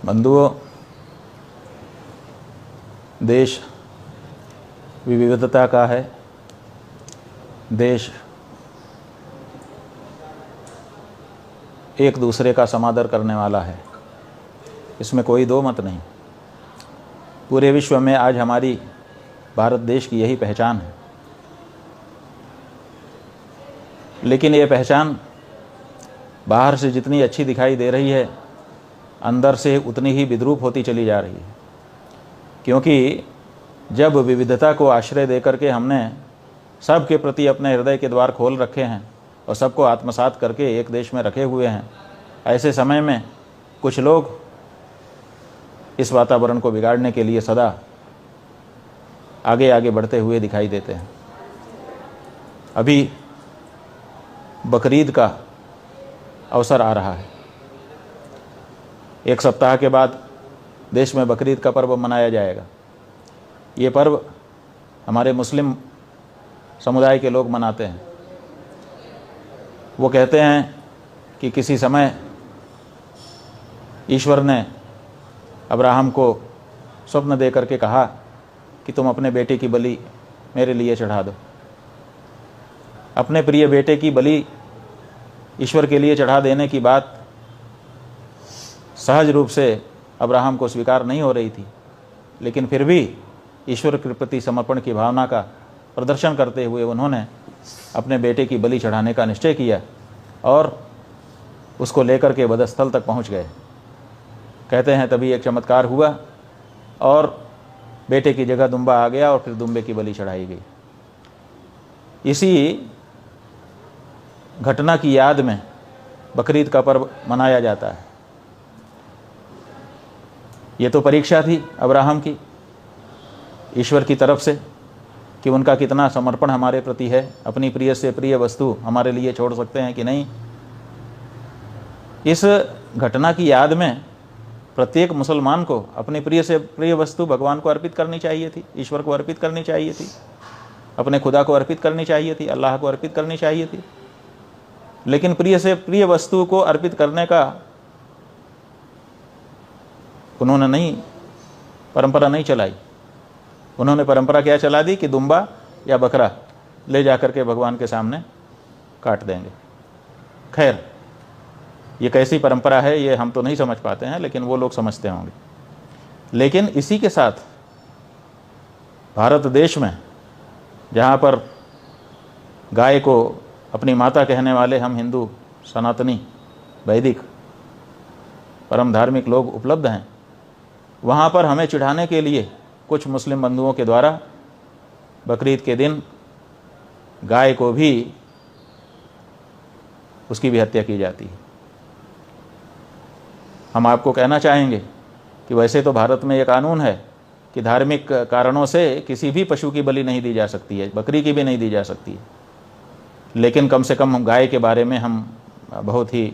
बंधुओं, देश विविधता का है। देश एक दूसरे का समादर करने वाला है, इसमें कोई दो मत नहीं। पूरे विश्व में आज हमारी भारत देश की यही पहचान है। लेकिन ये पहचान बाहर से जितनी अच्छी दिखाई दे रही है, अंदर से उतनी ही विद्रूप होती चली जा रही है। क्योंकि जब विविधता को आश्रय देकर के हमने सबके प्रति अपने हृदय के द्वार खोल रखे हैं और सबको आत्मसात करके एक देश में रखे हुए हैं, ऐसे समय में कुछ लोग इस वातावरण को बिगाड़ने के लिए सदा आगे आगे बढ़ते हुए दिखाई देते हैं। अभी बकरीद का अवसर आ रहा है। एक सप्ताह के बाद देश में बकरीद का पर्व मनाया जाएगा। ये पर्व हमारे मुस्लिम समुदाय के लोग मनाते हैं। वो कहते हैं कि किसी समय ईश्वर ने अब्राहम को स्वप्न दे करके कहा कि तुम अपने बेटे की बलि मेरे लिए चढ़ा दो। अपने प्रिय बेटे की बलि ईश्वर के लिए चढ़ा देने की बात सहज रूप से अब्राहम को स्वीकार नहीं हो रही थी, लेकिन फिर भी ईश्वर के प्रति समर्पण की भावना का प्रदर्शन करते हुए उन्होंने अपने बेटे की बलि चढ़ाने का निश्चय किया और उसको लेकर के वधस्थल तक पहुंच गए। कहते हैं तभी एक चमत्कार हुआ और बेटे की जगह दुम्बा आ गया और फिर दुम्बे की बलि चढ़ाई गई। इसी घटना की याद में बकरीद का पर्व मनाया जाता है। ये तो परीक्षा थी अब्राहम की ईश्वर की तरफ से कि उनका कितना समर्पण हमारे प्रति है, अपनी प्रिय से प्रिय वस्तु हमारे लिए छोड़ सकते हैं कि नहीं। इस घटना की याद में प्रत्येक मुसलमान को अपनी प्रिय से प्रिय वस्तु भगवान को अर्पित करनी चाहिए थी, ईश्वर को अर्पित करनी चाहिए थी, अपने खुदा को अर्पित करनी चाहिए थी, अल्लाह को अर्पित करनी चाहिए थी। लेकिन प्रिय से प्रिय वस्तु को अर्पित करने का उन्होंने परंपरा नहीं चलाई। उन्होंने परंपरा क्या चला दी कि दुम्बा या बकरा ले जाकर के भगवान के सामने काट देंगे। खैर, ये कैसी परंपरा है ये हम तो नहीं समझ पाते हैं, लेकिन वो लोग समझते होंगे। लेकिन इसी के साथ भारत देश में, जहाँ पर गाय को अपनी माता कहने वाले हम हिंदू सनातनी वैदिक परम धार्मिक लोग उपलब्ध हैं, वहाँ पर हमें चिढ़ाने के लिए कुछ मुस्लिम बंधुओं के द्वारा बकरीद के दिन गाय को भी उसकी भी हत्या की जाती है। हम आपको कहना चाहेंगे कि वैसे तो भारत में ये कानून है कि धार्मिक कारणों से किसी भी पशु की बलि नहीं दी जा सकती है, बकरी की भी नहीं दी जा सकती है। लेकिन कम से कम हम गाय के बारे में हम बहुत ही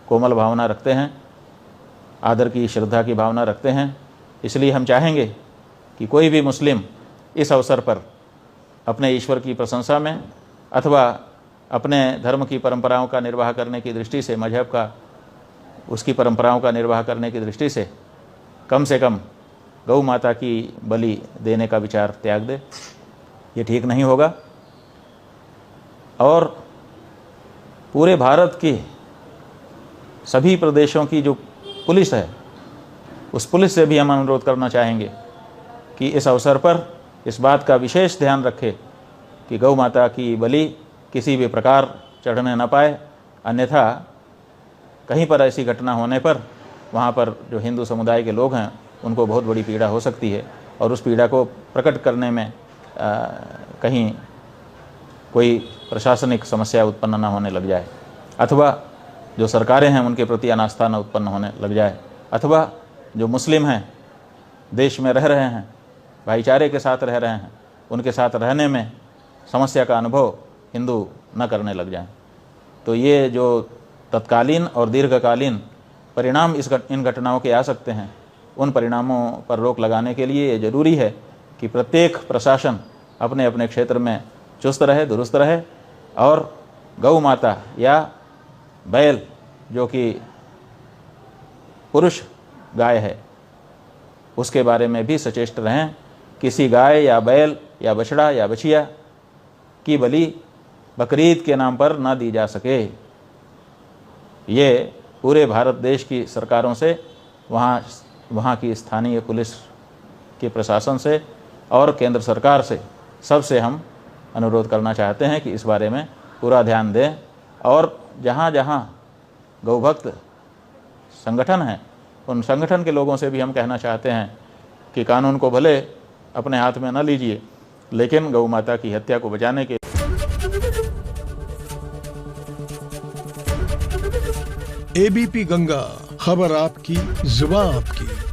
कोमल भावना रखते हैं, आदर की श्रद्धा की भावना रखते हैं। इसलिए हम चाहेंगे कि कोई भी मुस्लिम इस अवसर पर अपने ईश्वर की प्रशंसा में अथवा अपने धर्म की परंपराओं का निर्वाह करने की दृष्टि से, मजहब का उसकी परंपराओं का निर्वाह करने की दृष्टि से कम गौ माता की बलि देने का विचार त्याग दे। ये ठीक नहीं होगा। और पूरे भारत के सभी प्रदेशों की जो पुलिस है, उस पुलिस से भी हम अनुरोध करना चाहेंगे कि इस अवसर पर इस बात का विशेष ध्यान रखे कि गौ माता की बलि किसी भी प्रकार चढ़ने न पाए। अन्यथा कहीं पर ऐसी घटना होने पर वहाँ पर जो हिंदू समुदाय के लोग हैं उनको बहुत बड़ी पीड़ा हो सकती है और उस पीड़ा को प्रकट करने में कहीं कोई प्रशासनिक समस्या उत्पन्न न होने लग जाए, अथवा जो सरकारें हैं उनके प्रति अनास्था न उत्पन्न होने लग जाए, अथवा जो मुस्लिम हैं, देश में रह रहे हैं, भाईचारे के साथ रह रहे हैं, उनके साथ रहने में समस्या का अनुभव हिंदू न करने लग जाएं। तो ये जो तत्कालीन और दीर्घकालीन परिणाम इन घटनाओं के आ सकते हैं, उन परिणामों पर रोक लगाने के लिए ये जरूरी है कि प्रत्येक प्रशासन अपने अपने क्षेत्र में चुस्त रहे, दुरुस्त रहे और गौ माता या बैल जो कि पुरुष गाय है उसके बारे में भी सचेष्ट रहें। किसी गाय या बैल या बछड़ा या बछिया की बलि बकरीद के नाम पर ना दी जा सके। ये पूरे भारत देश की सरकारों से, वहाँ की स्थानीय पुलिस के प्रशासन से और केंद्र सरकार से, सबसे हम अनुरोध करना चाहते हैं कि इस बारे में पूरा ध्यान दें। और जहाँ जहाँ गौभक्त संगठन हैं उन संगठन के लोगों से भी हम कहना चाहते हैं कि कानून को भले अपने हाथ में न लीजिए, लेकिन गौ माता की हत्या को बचाने के एबीपी गंगा, खबर आपकी, जुबान आपकी।